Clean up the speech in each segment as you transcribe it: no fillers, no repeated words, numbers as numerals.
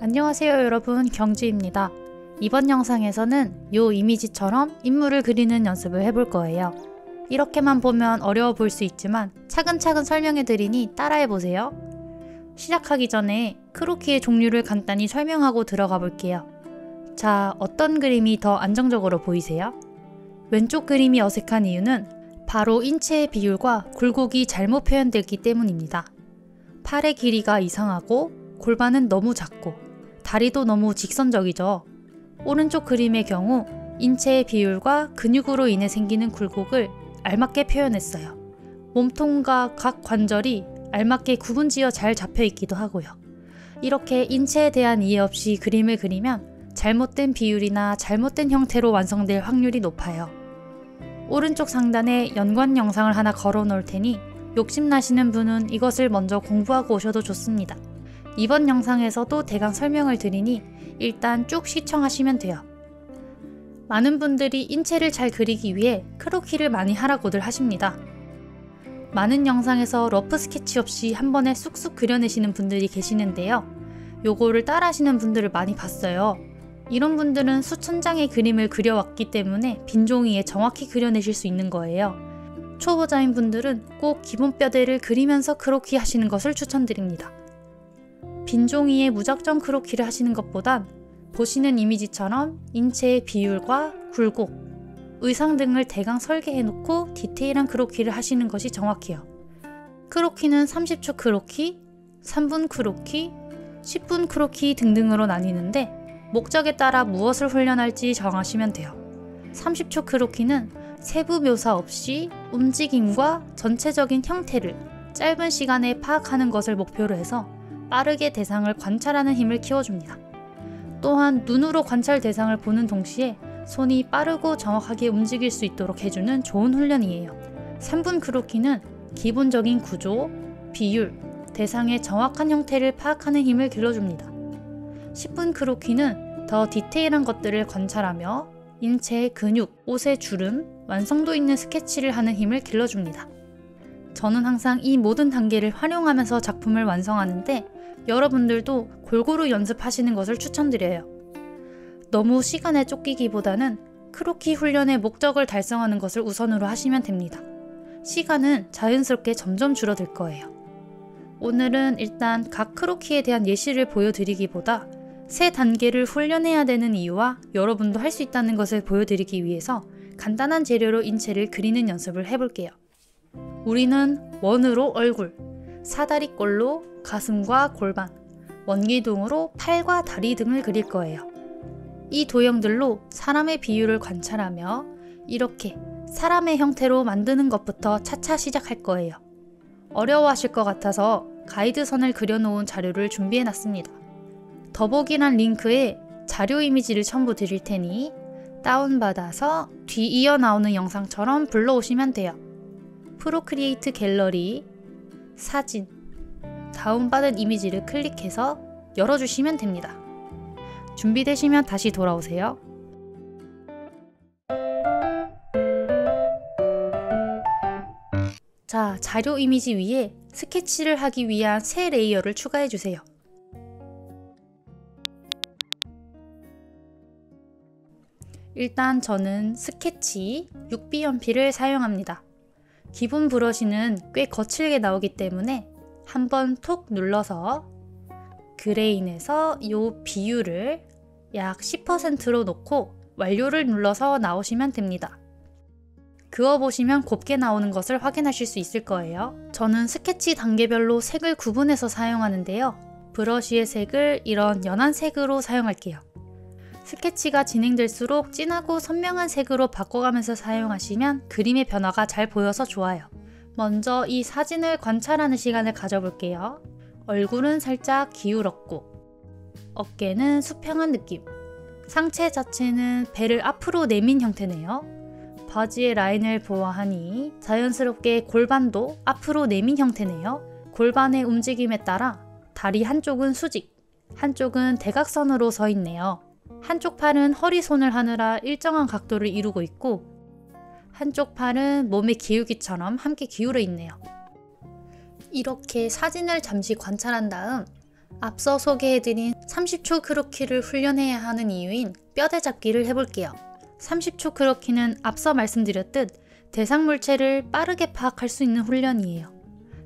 안녕하세요 여러분, 경지입니다. 이번 영상에서는 요 이미지처럼 인물을 그리는 연습을 해볼 거예요. 이렇게만 보면 어려워 보일 수 있지만 차근차근 설명해 드리니 따라해보세요. 시작하기 전에 크로키의 종류를 간단히 설명하고 들어가 볼게요. 자, 어떤 그림이 더 안정적으로 보이세요? 왼쪽 그림이 어색한 이유는 바로 인체의 비율과 굴곡이 잘못 표현됐기 때문입니다. 팔의 길이가 이상하고 골반은 너무 작고 다리도 너무 직선적이죠. 오른쪽 그림의 경우 인체의 비율과 근육으로 인해 생기는 굴곡을 알맞게 표현했어요. 몸통과 각 관절이 알맞게 구분지어 잘 잡혀 있기도 하고요. 이렇게 인체에 대한 이해 없이 그림을 그리면 잘못된 비율이나 잘못된 형태로 완성될 확률이 높아요. 오른쪽 상단에 연관 영상을 하나 걸어 놓을 테니 욕심나시는 분은 이것을 먼저 공부하고 오셔도 좋습니다. 이번 영상에서도 대강 설명을 드리니 일단 쭉 시청하시면 돼요. 많은 분들이 인체를 잘 그리기 위해 크로키를 많이 하라고들 하십니다. 많은 영상에서 러프 스케치 없이 한 번에 쑥쑥 그려내시는 분들이 계시는데요. 요거를 따라 하시는 분들을 많이 봤어요. 이런 분들은 수천 장의 그림을 그려왔기 때문에 빈 종이에 정확히 그려내실 수 있는 거예요. 초보자인 분들은 꼭 기본 뼈대를 그리면서 크로키 하시는 것을 추천드립니다. 빈 종이에 무작정 크로키를 하시는 것보단 보시는 이미지처럼 인체의 비율과 굴곡, 의상 등을 대강 설계해놓고 디테일한 크로키를 하시는 것이 정확해요. 크로키는 30초 크로키, 3분 크로키, 10분 크로키 등등으로 나뉘는데 목적에 따라 무엇을 훈련할지 정하시면 돼요. 30초 크로키는 세부 묘사 없이 움직임과 전체적인 형태를 짧은 시간에 파악하는 것을 목표로 해서 빠르게 대상을 관찰하는 힘을 키워줍니다. 또한 눈으로 관찰 대상을 보는 동시에 손이 빠르고 정확하게 움직일 수 있도록 해주는 좋은 훈련이에요. 3분 크로키는 기본적인 구조, 비율, 대상의 정확한 형태를 파악하는 힘을 길러줍니다. 10분 크로키는 더 디테일한 것들을 관찰하며 인체의 근육, 옷의 주름, 완성도 있는 스케치를 하는 힘을 길러줍니다. 저는 항상 이 모든 단계를 활용하면서 작품을 완성하는데 여러분들도 골고루 연습하시는 것을 추천드려요. 너무 시간에 쫓기기보다는 크로키 훈련의 목적을 달성하는 것을 우선으로 하시면 됩니다. 시간은 자연스럽게 점점 줄어들 거예요. 오늘은 일단 각 크로키에 대한 예시를 보여드리기보다 세 단계를 훈련해야 되는 이유와 여러분도 할 수 있다는 것을 보여드리기 위해서 간단한 재료로 인체를 그리는 연습을 해볼게요. 우리는 원으로 얼굴, 사다리꼴로 가슴과 골반, 원기둥으로 팔과 다리 등을 그릴 거예요. 이 도형들로 사람의 비율을 관찰하며 이렇게 사람의 형태로 만드는 것부터 차차 시작할 거예요. 어려워하실 것 같아서 가이드선을 그려놓은 자료를 준비해놨습니다. 더보기란 링크에 자료 이미지를 첨부 드릴 테니 다운받아서 뒤 이어 나오는 영상처럼 불러오시면 돼요. 프로크리에이트 갤러리, 사진, 다운받은 이미지를 클릭해서 열어주시면 됩니다. 준비되시면 다시 돌아오세요. 자, 자료 이미지 위에 스케치를 하기 위한 새 레이어를 추가해주세요. 일단 저는 스케치 6B 연필을 사용합니다. 기본 브러쉬는 꽤 거칠게 나오기 때문에 한번 톡 눌러서 그레인에서 이 비율을 약 10%로 놓고 완료를 눌러서 나오시면 됩니다. 그어보시면 곱게 나오는 것을 확인하실 수 있을 거예요. 저는 스케치 단계별로 색을 구분해서 사용하는데요. 브러쉬의 색을 이런 연한 색으로 사용할게요. 스케치가 진행될수록 진하고 선명한 색으로 바꿔가면서 사용하시면 그림의 변화가 잘 보여서 좋아요. 먼저 이 사진을 관찰하는 시간을 가져볼게요. 얼굴은 살짝 기울었고 어깨는 수평한 느낌, 상체 자체는 배를 앞으로 내민 형태네요. 바지의 라인을 보아하니 자연스럽게 골반도 앞으로 내민 형태네요. 골반의 움직임에 따라 다리 한쪽은 수직, 한쪽은 대각선으로 서 있네요. 한쪽 팔은 허리손을 하느라 일정한 각도를 이루고 있고 한쪽 팔은 몸의 기울기처럼 함께 기울어 있네요. 이렇게 사진을 잠시 관찰한 다음 앞서 소개해드린 30초 크로키를 훈련해야 하는 이유인 뼈대 잡기를 해볼게요. 30초 크로키는 앞서 말씀드렸듯 대상 물체를 빠르게 파악할 수 있는 훈련이에요.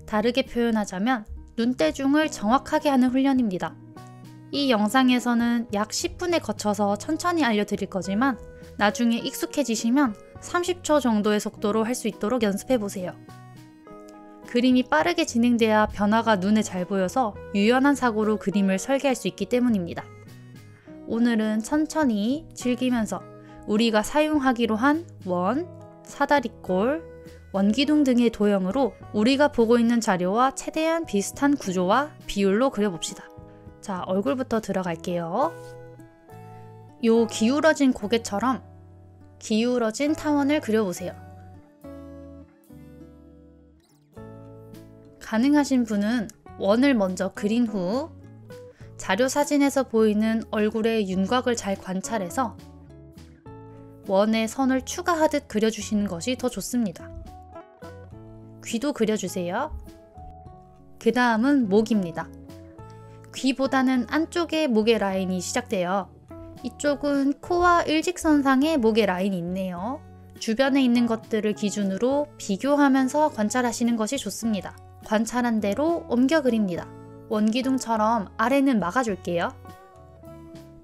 다르게 표현하자면 눈대중을 정확하게 하는 훈련입니다. 이 영상에서는 약 10분에 거쳐서 천천히 알려드릴 거지만 나중에 익숙해지시면 30초 정도의 속도로 할 수 있도록 연습해보세요. 그림이 빠르게 진행돼야 변화가 눈에 잘 보여서 유연한 사고로 그림을 설계할 수 있기 때문입니다. 오늘은 천천히 즐기면서 우리가 사용하기로 한 원, 사다리꼴, 원기둥 등의 도형으로 우리가 보고 있는 자료와 최대한 비슷한 구조와 비율로 그려봅시다. 자, 얼굴부터 들어갈게요. 요 기울어진 고개처럼 기울어진 타원을 그려보세요. 가능하신 분은 원을 먼저 그린 후 자료 사진에서 보이는 얼굴의 윤곽을 잘 관찰해서 원에 선을 추가하듯 그려주시는 것이 더 좋습니다. 귀도 그려주세요. 그 다음은 목입니다. 귀보다는 안쪽에 목의 라인이 시작돼요. 이쪽은 코와 일직선상에 목의 라인이 있네요. 주변에 있는 것들을 기준으로 비교하면서 관찰하시는 것이 좋습니다. 관찰한 대로 옮겨 그립니다. 원기둥처럼 아래는 막아줄게요.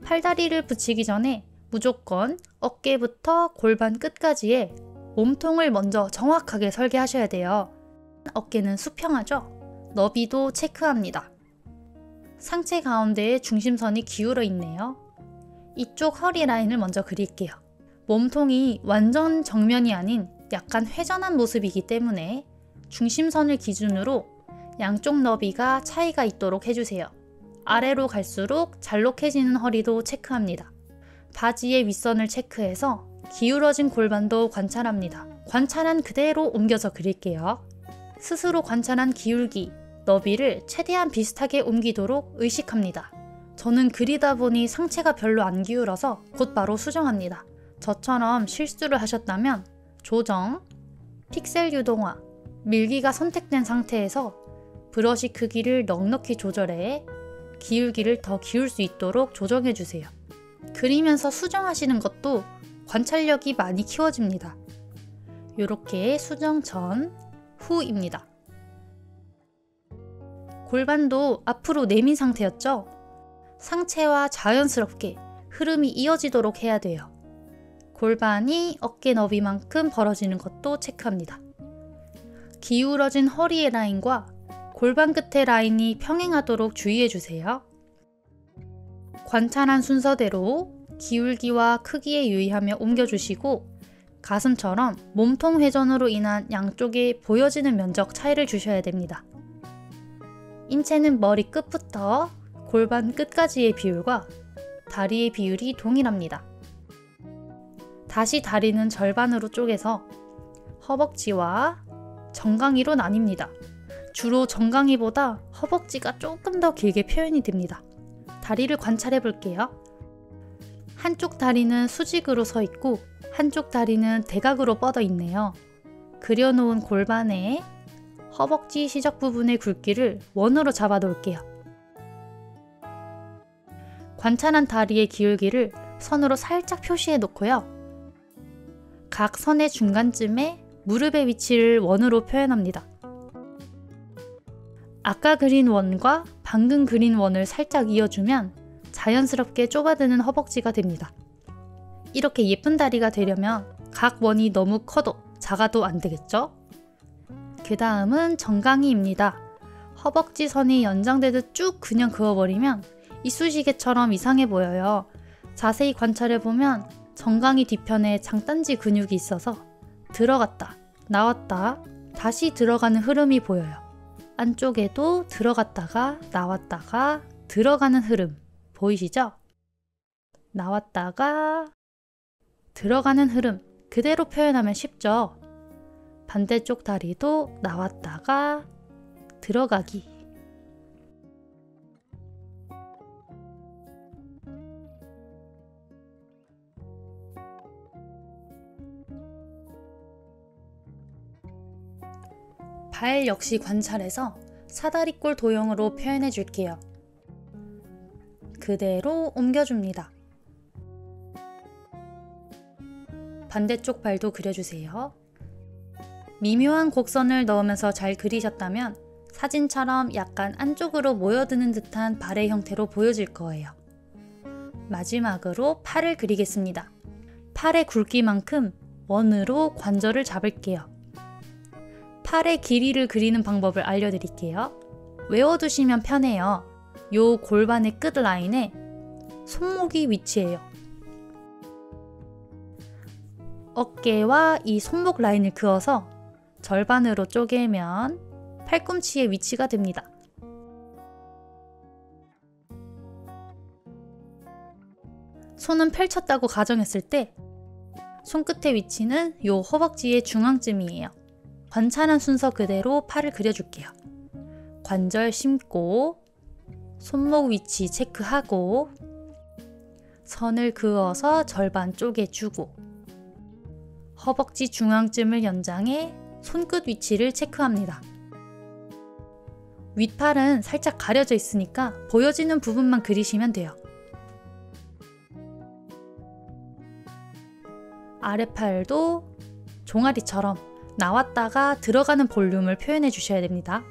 팔다리를 붙이기 전에 무조건 어깨부터 골반 끝까지에 몸통을 먼저 정확하게 설계하셔야 돼요. 어깨는 수평하죠? 너비도 체크합니다. 상체 가운데에 중심선이 기울어 있네요. 이쪽 허리 라인을 먼저 그릴게요. 몸통이 완전 정면이 아닌 약간 회전한 모습이기 때문에 중심선을 기준으로 양쪽 너비가 차이가 있도록 해주세요. 아래로 갈수록 잘록해지는 허리도 체크합니다. 바지의 윗선을 체크해서 기울어진 골반도 관찰합니다. 관찰한 그대로 옮겨서 그릴게요. 스스로 관찰한 기울기, 너비를 최대한 비슷하게 옮기도록 의식합니다. 저는 그리다 보니 상체가 별로 안 기울어서 곧바로 수정합니다. 저처럼 실수를 하셨다면 조정, 픽셀 유동화, 밀기가 선택된 상태에서 브러쉬 크기를 넉넉히 조절해 기울기를 더 기울 수 있도록 조정해주세요. 그리면서 수정하시는 것도 관찰력이 많이 키워집니다. 이렇게 수정 전, 후입니다. 골반도 앞으로 내민 상태였죠? 상체와 자연스럽게 흐름이 이어지도록 해야 돼요. 골반이 어깨 너비만큼 벌어지는 것도 체크합니다. 기울어진 허리의 라인과 골반 끝의 라인이 평행하도록 주의해주세요. 관찰한 순서대로 기울기와 크기에 유의하며 옮겨주시고 가슴처럼 몸통 회전으로 인한 양쪽에 보여지는 면적 차이를 주셔야 됩니다. 인체는 머리 끝부터 골반 끝까지의 비율과 다리의 비율이 동일합니다. 다시 다리는 절반으로 쪼개서 허벅지와 정강이로 나뉩니다. 주로 정강이보다 허벅지가 조금 더 길게 표현이 됩니다. 다리를 관찰해 볼게요. 한쪽 다리는 수직으로 서 있고 한쪽 다리는 대각으로 뻗어 있네요. 그려놓은 골반에 허벅지 시작 부분의 굵기를 원으로 잡아 놓을게요. 관찰한 다리의 기울기를 선으로 살짝 표시해 놓고요. 각 선의 중간쯤에 무릎의 위치를 원으로 표현합니다. 아까 그린 원과 방금 그린 원을 살짝 이어주면 자연스럽게 좁아드는 허벅지가 됩니다. 이렇게 예쁜 다리가 되려면 각 원이 너무 커도 작아도 안 되겠죠? 그 다음은 정강이입니다. 허벅지 선이 연장되듯 쭉 그냥 그어버리면 이쑤시개처럼 이상해 보여요. 자세히 관찰해보면 정강이 뒤편에 장단지 근육이 있어서 들어갔다, 나왔다, 다시 들어가는 흐름이 보여요. 안쪽에도 들어갔다가 나왔다가 들어가는 흐름 보이시죠? 나왔다가 들어가는 흐름 그대로 표현하면 쉽죠? 반대쪽 다리도 나왔다가 들어가기. 발 역시 관찰해서 사다리꼴 도형으로 표현해 줄게요. 그대로 옮겨줍니다. 반대쪽 발도 그려주세요. 미묘한 곡선을 넣으면서 잘 그리셨다면 사진처럼 약간 안쪽으로 모여드는 듯한 발의 형태로 보여질 거예요. 마지막으로 팔을 그리겠습니다. 팔의 굵기만큼 원으로 관절을 잡을게요. 팔의 길이를 그리는 방법을 알려드릴게요. 외워두시면 편해요. 요 골반의 끝 라인에 손목이 위치해요. 어깨와 이 손목 라인을 그어서 절반으로 쪼개면 팔꿈치의 위치가 됩니다. 손은 펼쳤다고 가정했을 때 손끝의 위치는 요 허벅지의 중앙쯤이에요. 관찰한 순서 그대로 팔을 그려줄게요. 관절 심고 손목 위치 체크하고 선을 그어서 절반 쪼개주고 허벅지 중앙쯤을 연장해 손끝 위치를 체크합니다. 윗팔은 살짝 가려져 있으니까 보여지는 부분만 그리시면 돼요. 아랫팔도 종아리처럼 나왔다가 들어가는 볼륨을 표현해 주셔야 됩니다.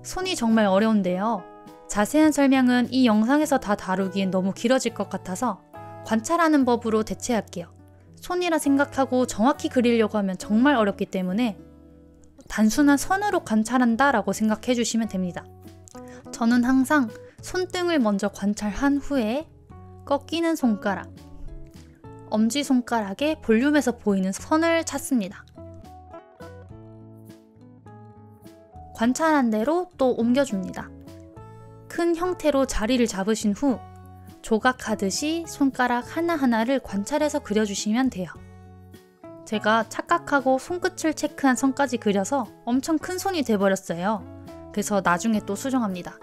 손이 정말 어려운데요. 자세한 설명은 이 영상에서 다 다루기엔 너무 길어질 것 같아서 관찰하는 법으로 대체할게요. 손이라 생각하고 정확히 그리려고 하면 정말 어렵기 때문에 단순한 선으로 관찰한다 라고 생각해 주시면 됩니다. 저는 항상 손등을 먼저 관찰한 후에 꺾이는 손가락, 엄지손가락에 볼륨에서 보이는 선을 찾습니다. 관찰한 대로 또 옮겨줍니다. 큰 형태로 자리를 잡으신 후 조각하듯이 손가락 하나하나를 관찰해서 그려주시면 돼요. 제가 착각하고 손끝을 체크한 선까지 그려서 엄청 큰 손이 돼버렸어요. 그래서 나중에 또 수정합니다.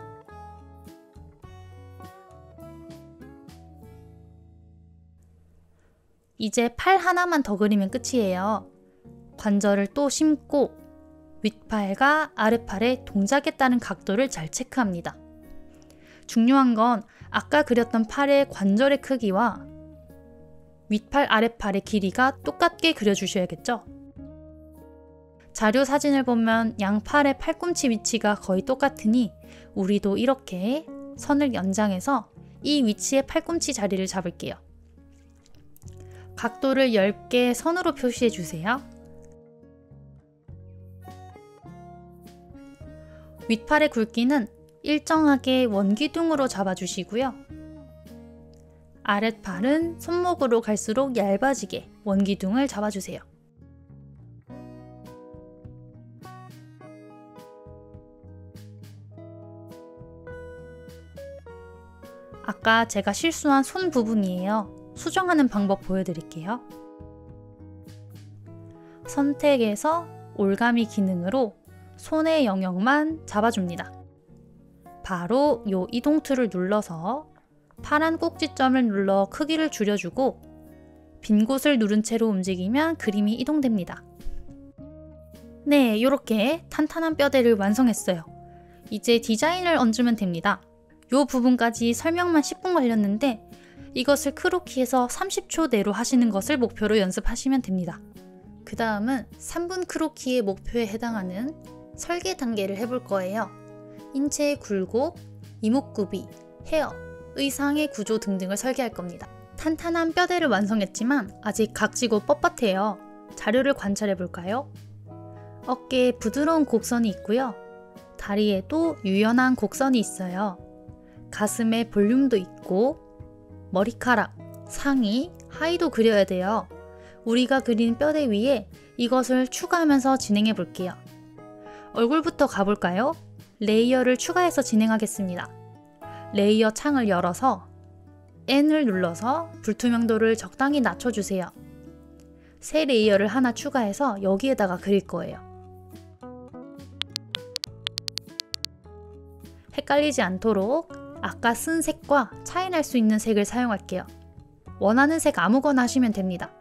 이제 팔 하나만 더 그리면 끝이에요. 관절을 또 심고 윗팔과 아랫팔의 동작에 따른 각도를 잘 체크합니다. 중요한 건 아까 그렸던 팔의 관절의 크기와 윗팔, 아랫팔의 길이가 똑같게 그려주셔야겠죠? 자료 사진을 보면 양팔의 팔꿈치 위치가 거의 똑같으니 우리도 이렇게 선을 연장해서 이 위치에 팔꿈치 자리를 잡을게요. 각도를 10개 선으로 표시해 주세요. 윗팔의 굵기는 일정하게 원기둥으로 잡아주시고요. 아랫팔은 손목으로 갈수록 얇아지게 원기둥을 잡아주세요. 아까 제가 실수한 손 부분이에요. 수정하는 방법 보여드릴게요. 선택에서 올가미 기능으로 손의 영역만 잡아줍니다. 바로 요 이동 툴을 눌러서 파란 꼭지점을 눌러 크기를 줄여주고 빈 곳을 누른 채로 움직이면 그림이 이동됩니다. 네, 이렇게 탄탄한 뼈대를 완성했어요. 이제 디자인을 얹으면 됩니다. 요 부분까지 설명만 10분 걸렸는데 이것을 크로키에서 30초 내로 하시는 것을 목표로 연습하시면 됩니다. 그 다음은 3분 크로키의 목표에 해당하는 설계 단계를 해볼 거예요. 인체의 굴곡, 이목구비, 헤어, 의상의 구조 등등을 설계할 겁니다. 탄탄한 뼈대를 완성했지만 아직 각지고 뻣뻣해요. 자료를 관찰해 볼까요? 어깨에 부드러운 곡선이 있고요. 다리에도 유연한 곡선이 있어요. 가슴에 볼륨도 있고 머리카락, 상의, 하의도 그려야 돼요. 우리가 그린 뼈대 위에 이것을 추가하면서 진행해 볼게요. 얼굴부터 가볼까요? 레이어를 추가해서 진행하겠습니다. 레이어 창을 열어서 N을 눌러서 불투명도를 적당히 낮춰주세요. 새 레이어를 하나 추가해서 여기에다가 그릴 거예요. 헷갈리지 않도록 아까 쓴 색과 차이날 수 있는 색을 사용할게요. 원하는 색 아무거나 하시면 됩니다.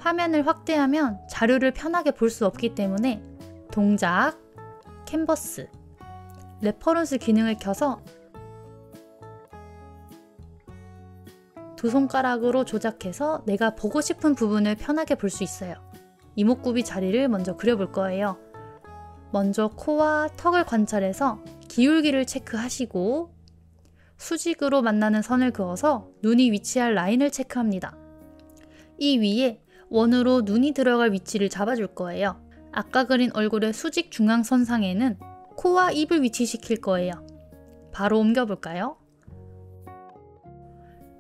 화면을 확대하면 자료를 편하게 볼 수 없기 때문에 동작, 캔버스, 레퍼런스 기능을 켜서 두 손가락으로 조작해서 내가 보고 싶은 부분을 편하게 볼 수 있어요. 이목구비 자리를 먼저 그려볼 거예요. 먼저 코와 턱을 관찰해서 기울기를 체크하시고 수직으로 만나는 선을 그어서 눈이 위치할 라인을 체크합니다. 이 위에 원으로 눈이 들어갈 위치를 잡아줄 거예요. 아까 그린 얼굴의 수직 중앙선상에는 코와 입을 위치시킬 거예요. 바로 옮겨볼까요?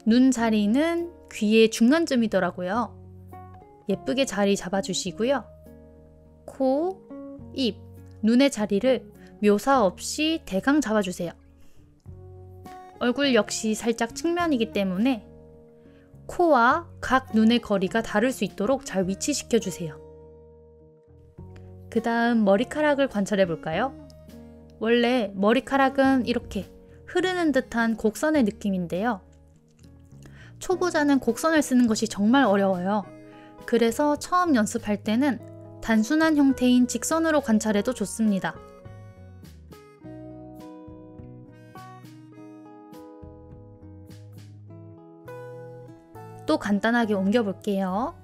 눈 자리는 귀의 중간쯤이더라고요. 예쁘게 자리 잡아주시고요. 코, 입, 눈의 자리를 묘사 없이 대강 잡아주세요. 얼굴 역시 살짝 측면이기 때문에 코와 각 눈의 거리가 다를 수 있도록 잘 위치시켜주세요. 그 다음 머리카락을 관찰해 볼까요? 원래 머리카락은 이렇게 흐르는 듯한 곡선의 느낌인데요. 초보자는 곡선을 쓰는 것이 정말 어려워요. 그래서 처음 연습할 때는 단순한 형태인 직선으로 관찰해도 좋습니다. 또 간단하게 옮겨볼게요.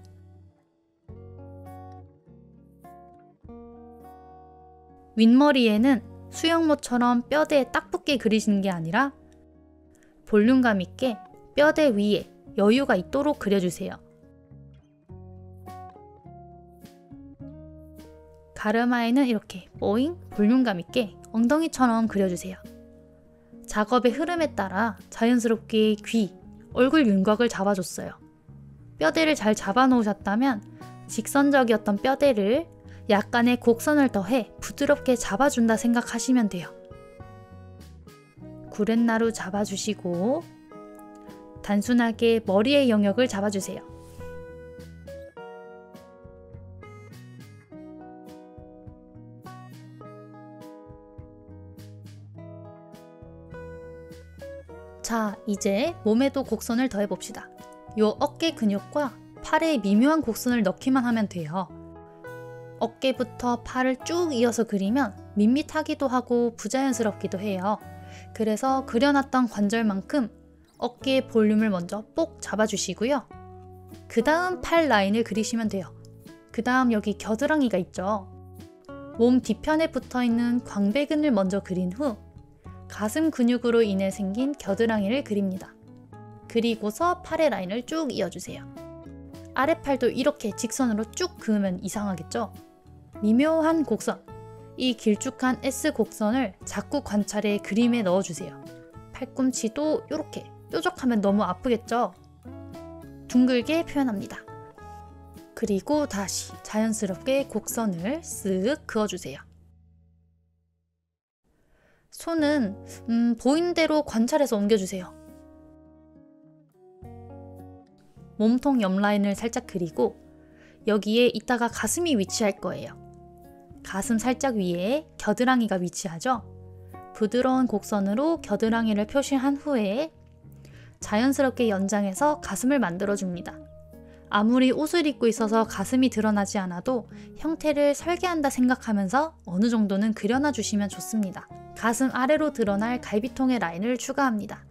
윗머리에는 수영모처럼 뼈대에 딱 붙게 그리시는 게 아니라 볼륨감 있게 뼈대 위에 여유가 있도록 그려주세요. 가르마에는 이렇게 뽀잉 볼륨감 있게 엉덩이처럼 그려주세요. 작업의 흐름에 따라 자연스럽게 귀, 얼굴 윤곽을 잡아줬어요. 뼈대를 잘 잡아놓으셨다면 직선적이었던 뼈대를 약간의 곡선을 더해 부드럽게 잡아준다 생각하시면 돼요. 구렛나루 잡아주시고 단순하게 머리의 영역을 잡아주세요. 자, 이제 몸에도 곡선을 더해봅시다. 요 어깨 근육과 팔에 미묘한 곡선을 넣기만 하면 돼요. 어깨부터 팔을 쭉 이어서 그리면 밋밋하기도 하고 부자연스럽기도 해요. 그래서 그려놨던 관절만큼 어깨의 볼륨을 먼저 뽁 잡아주시고요. 그 다음 팔 라인을 그리시면 돼요. 그 다음 여기 겨드랑이가 있죠. 몸 뒤편에 붙어있는 광배근을 먼저 그린 후 가슴 근육으로 인해 생긴 겨드랑이를 그립니다. 그리고서 팔의 라인을 쭉 이어주세요. 아랫팔도 이렇게 직선으로 쭉 그으면 이상하겠죠? 미묘한 곡선, 이 길쭉한 S 곡선을 자꾸 관찰해 그림에 넣어주세요. 팔꿈치도 이렇게 뾰족하면 너무 아프겠죠? 둥글게 표현합니다. 그리고 다시 자연스럽게 곡선을 쓱 그어주세요. 손은 보이는 대로 관찰해서 옮겨주세요. 몸통 옆 라인을 살짝 그리고 여기에 이따가 가슴이 위치할 거예요. 가슴 살짝 위에 겨드랑이가 위치하죠? 부드러운 곡선으로 겨드랑이를 표시한 후에 자연스럽게 연장해서 가슴을 만들어줍니다. 아무리 옷을 입고 있어서 가슴이 드러나지 않아도 형태를 설계한다 생각하면서 어느 정도는 그려놔 주시면 좋습니다. 가슴 아래로 드러날 갈비통의 라인을 추가합니다.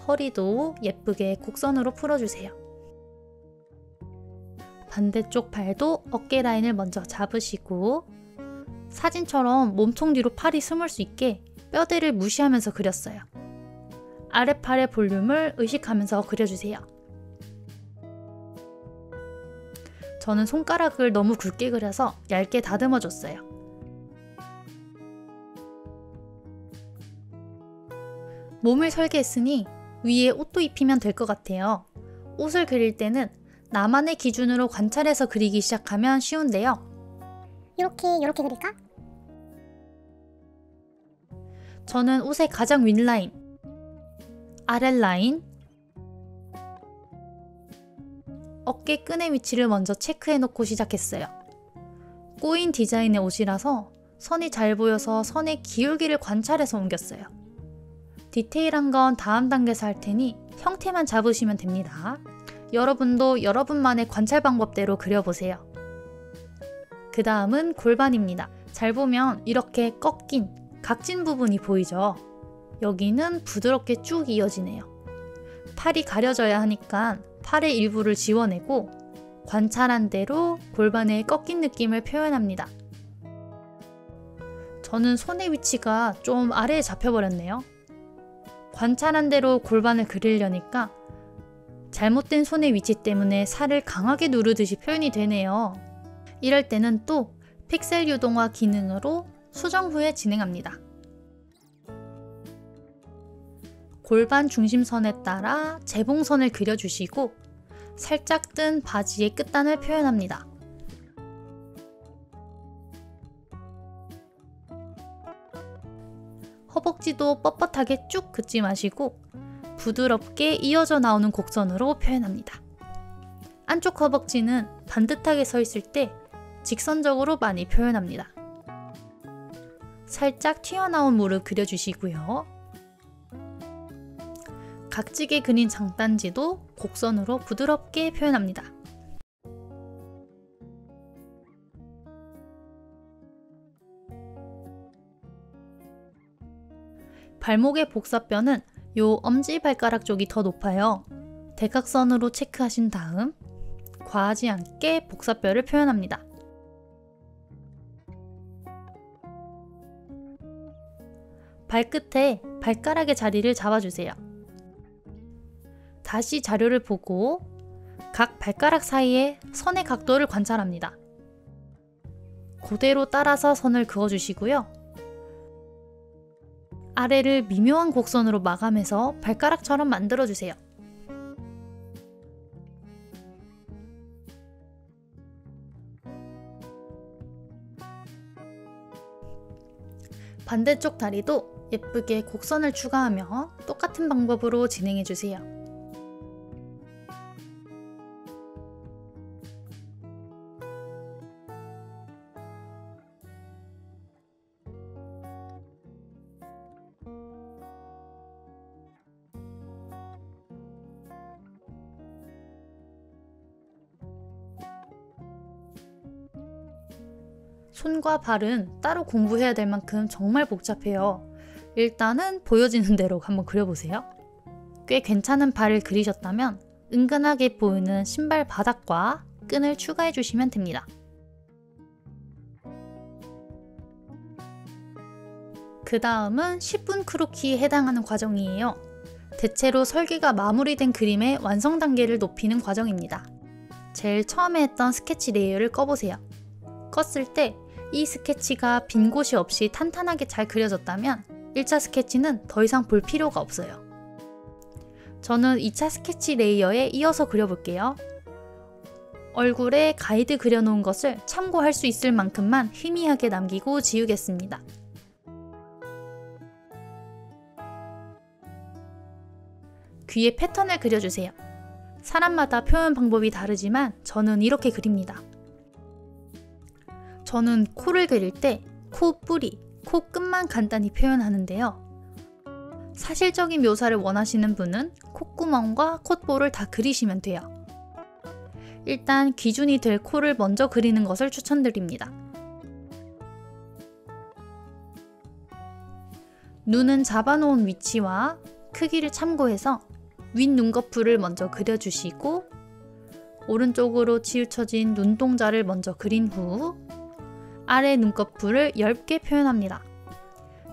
허리도 예쁘게 곡선으로 풀어주세요. 반대쪽 팔도 어깨 라인을 먼저 잡으시고 사진처럼 몸통 뒤로 팔이 숨을 수 있게 뼈대를 무시하면서 그렸어요. 아랫팔의 볼륨을 의식하면서 그려주세요. 저는 손가락을 너무 굵게 그려서 얇게 다듬어 줬어요. 몸을 설계했으니 위에 옷도 입히면 될 것 같아요. 옷을 그릴 때는 나만의 기준으로 관찰해서 그리기 시작하면 쉬운데요. 이렇게 그릴까? 저는 옷의 가장 윗라인, 아랫라인, 어깨 끈의 위치를 먼저 체크해 놓고 시작했어요. 꼬인 디자인의 옷이라서 선이 잘 보여서 선의 기울기를 관찰해서 옮겼어요. 디테일한 건 다음 단계에서 할 테니 형태만 잡으시면 됩니다. 여러분도 여러분만의 관찰 방법대로 그려보세요. 그 다음은 골반입니다. 잘 보면 이렇게 꺾인 각진 부분이 보이죠? 여기는 부드럽게 쭉 이어지네요. 팔이 가려져야 하니까 팔의 일부를 지워내고 관찰한 대로 골반의 꺾인 느낌을 표현합니다. 저는 손의 위치가 좀 아래에 잡혀버렸네요. 관찰한 대로 골반을 그리려니까 잘못된 손의 위치 때문에 살을 강하게 누르듯이 표현이 되네요. 이럴 때는 또 픽셀 유동화 기능으로 수정 후에 진행합니다. 골반 중심선에 따라 재봉선을 그려주시고 살짝 뜬 바지의 끝단을 표현합니다. 허벅지도 뻣뻣하게 쭉 긋지 마시고 부드럽게 이어져 나오는 곡선으로 표현합니다. 안쪽 허벅지는 반듯하게 서 있을 때 직선적으로 많이 표현합니다. 살짝 튀어나온 물을 그려주시고요. 각지게 그린 장단지도 곡선으로 부드럽게 표현합니다. 발목의 복사뼈는 요 엄지발가락 쪽이 더 높아요. 대각선으로 체크하신 다음 과하지 않게 복사뼈를 표현합니다. 발끝에 발가락의 자리를 잡아주세요. 다시 자료를 보고 각 발가락 사이에 선의 각도를 관찰합니다. 그대로 따라서 선을 그어주시고요. 아래를 미묘한 곡선으로 마감해서 발가락처럼 만들어주세요. 반대쪽 다리도 예쁘게 곡선을 추가하며 똑같은 방법으로 진행해주세요. 손과 발은 따로 공부해야 될 만큼 정말 복잡해요. 일단은 보여지는 대로 한번 그려보세요. 꽤 괜찮은 발을 그리셨다면 은근하게 보이는 신발 바닥과 끈을 추가해 주시면 됩니다. 그 다음은 10분 크로키에 해당하는 과정이에요. 대체로 설계가 마무리된 그림의 완성 단계를 높이는 과정입니다. 제일 처음에 했던 스케치 레이어를 꺼보세요. 껐을 때 이 스케치가 빈 곳이 없이 탄탄하게 잘 그려졌다면 1차 스케치는 더 이상 볼 필요가 없어요. 저는 2차 스케치 레이어에 이어서 그려볼게요. 얼굴에 가이드 그려놓은 것을 참고할 수 있을 만큼만 희미하게 남기고 지우겠습니다. 귀에 패턴을 그려주세요. 사람마다 표현 방법이 다르지만 저는 이렇게 그립니다. 저는 코를 그릴 때 코 뿌리, 코 끝만 간단히 표현하는데요. 사실적인 묘사를 원하시는 분은 콧구멍과 콧볼을 다 그리시면 돼요. 일단 기준이 될 코를 먼저 그리는 것을 추천드립니다. 눈은 잡아놓은 위치와 크기를 참고해서 윗 눈꺼풀을 먼저 그려주시고 오른쪽으로 치우쳐진 눈동자를 먼저 그린 후 아래 눈꺼풀을 얇게 표현합니다.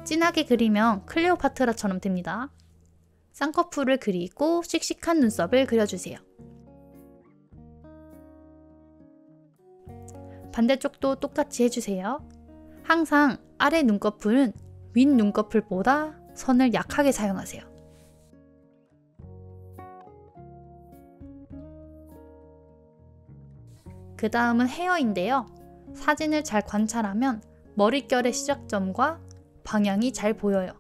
진하게 그리면 클레오파트라처럼 됩니다. 쌍꺼풀을 그리고 씩씩한 눈썹을 그려주세요. 반대쪽도 똑같이 해주세요. 항상 아래 눈꺼풀은 윗 눈꺼풀보다 선을 약하게 사용하세요. 그 다음은 헤어인데요. 사진을 잘 관찰하면 머릿결의 시작점과 방향이 잘 보여요.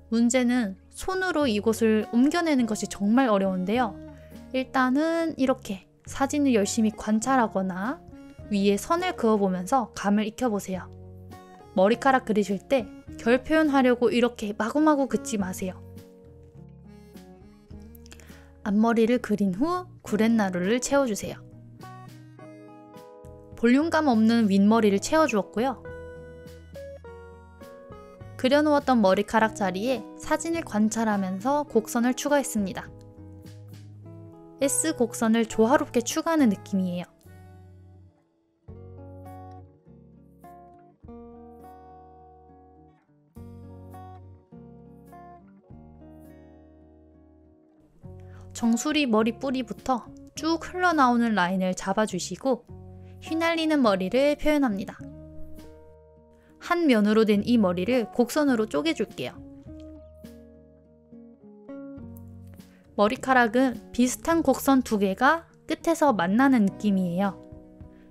문제는 손으로 이곳을 옮겨내는 것이 정말 어려운데요. 일단은 이렇게 사진을 열심히 관찰하거나 위에 선을 그어보면서 감을 익혀보세요. 머리카락 그리실 때 결 표현하려고 이렇게 마구마구 긋지 마세요. 앞머리를 그린 후 구렛나루를 채워주세요. 볼륨감 없는 윗머리를 채워주었고요. 그려놓았던 머리카락 자리에 사진을 관찰하면서 곡선을 추가했습니다. S 곡선을 조화롭게 추가하는 느낌이에요. 정수리 머리 뿌리부터 쭉 흘러나오는 라인을 잡아주시고 휘날리는 머리를 표현합니다. 한 면으로 된 이 머리를 곡선으로 쪼개줄게요. 머리카락은 비슷한 곡선 두 개가 끝에서 만나는 느낌이에요.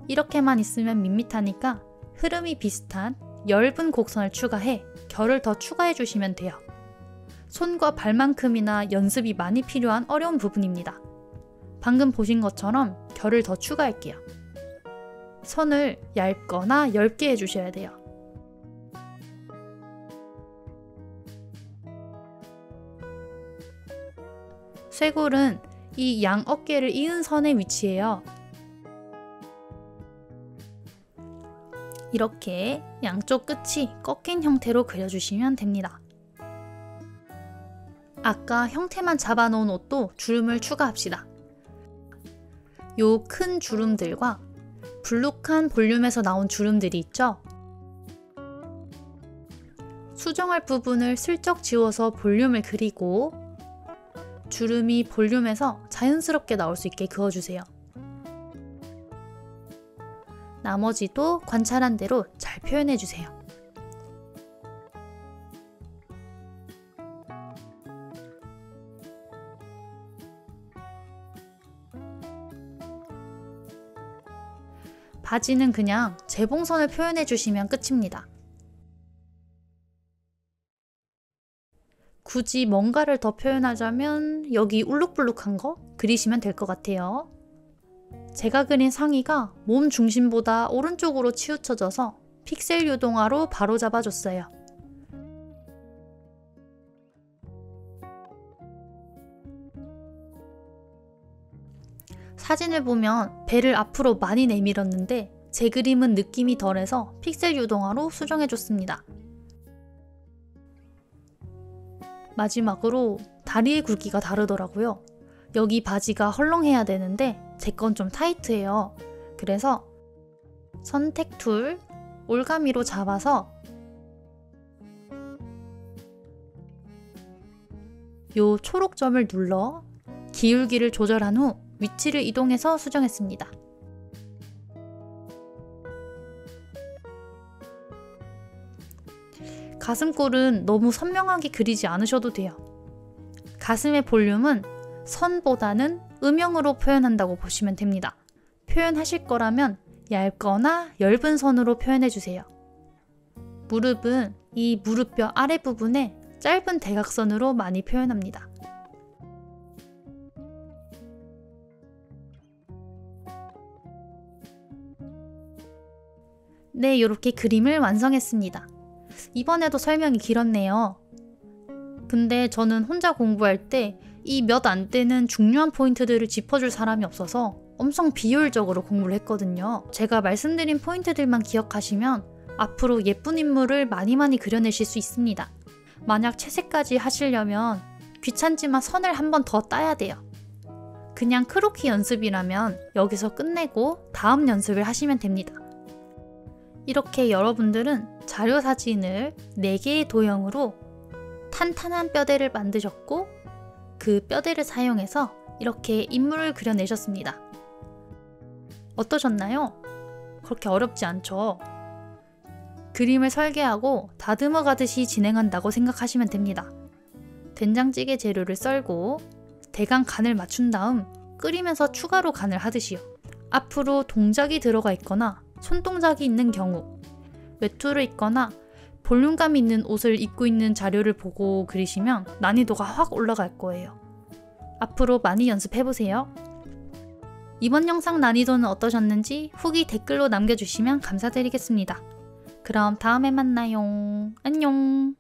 이렇게만 있으면 밋밋하니까 흐름이 비슷한 엷은 곡선을 추가해 결을 더 추가해 주시면 돼요. 손과 발만큼이나 연습이 많이 필요한 어려운 부분입니다. 방금 보신 것처럼 결을 더 추가할게요. 선을 얇거나 엷게 해주셔야 돼요. 쇄골은 이 양 어깨를 이은 선에 위치해요. 이렇게 양쪽 끝이 꺾인 형태로 그려주시면 됩니다. 아까 형태만 잡아놓은 옷도 주름을 추가합시다. 요 큰 주름들과 불룩한 볼륨에서 나온 주름들이 있죠? 수정할 부분을 슬쩍 지워서 볼륨을 그리고 주름이 볼륨에서 자연스럽게 나올 수 있게 그어주세요. 나머지도 관찰한 대로 잘 표현해주세요. 바지는 그냥 재봉선을 표현해주시면 끝입니다. 굳이 뭔가를 더 표현하자면 여기 울룩불룩한 거 그리시면 될 것 같아요. 제가 그린 상의가 몸 중심보다 오른쪽으로 치우쳐져서 픽셀 유동화로 바로 잡아줬어요. 사진을 보면 배를 앞으로 많이 내밀었는데 제 그림은 느낌이 덜해서 픽셀 유동화로 수정해줬습니다. 마지막으로 다리의 굵기가 다르더라고요. 여기 바지가 헐렁해야 되는데 제 건 좀 타이트해요. 그래서 선택 툴, 올가미로 잡아서 요 초록점을 눌러 기울기를 조절한 후 위치를 이동해서 수정했습니다. 가슴골은 너무 선명하게 그리지 않으셔도 돼요. 가슴의 볼륨은 선보다는 음영으로 표현한다고 보시면 됩니다. 표현하실 거라면 얇거나 엷은 선으로 표현해주세요. 무릎은 이 무릎뼈 아래 부분에 짧은 대각선으로 많이 표현합니다. 네, 이렇게 그림을 완성했습니다. 이번에도 설명이 길었네요. 근데 저는 혼자 공부할 때 이 몇 안 되는 중요한 포인트들을 짚어줄 사람이 없어서 엄청 비효율적으로 공부를 했거든요. 제가 말씀드린 포인트들만 기억하시면 앞으로 예쁜 인물을 많이 그려내실 수 있습니다. 만약 채색까지 하시려면 귀찮지만 선을 한 번 더 따야 돼요. 그냥 크로키 연습이라면 여기서 끝내고 다음 연습을 하시면 됩니다. 이렇게 여러분들은 자료 사진을 4개의 도형으로 탄탄한 뼈대를 만드셨고 그 뼈대를 사용해서 이렇게 인물을 그려내셨습니다. 어떠셨나요? 그렇게 어렵지 않죠? 그림을 설계하고 다듬어 가듯이 진행한다고 생각하시면 됩니다. 된장찌개 재료를 썰고 대강 간을 맞춘 다음 끓이면서 추가로 간을 하듯이요. 앞으로 동작이 들어가 있거나 손동작이 있는 경우, 외투를 입거나 볼륨감 있는 옷을 입고 있는 자료를 보고 그리시면 난이도가 확 올라갈 거예요. 앞으로 많이 연습해보세요. 이번 영상 난이도는 어떠셨는지 후기 댓글로 남겨주시면 감사드리겠습니다. 그럼 다음에 만나요. 안녕.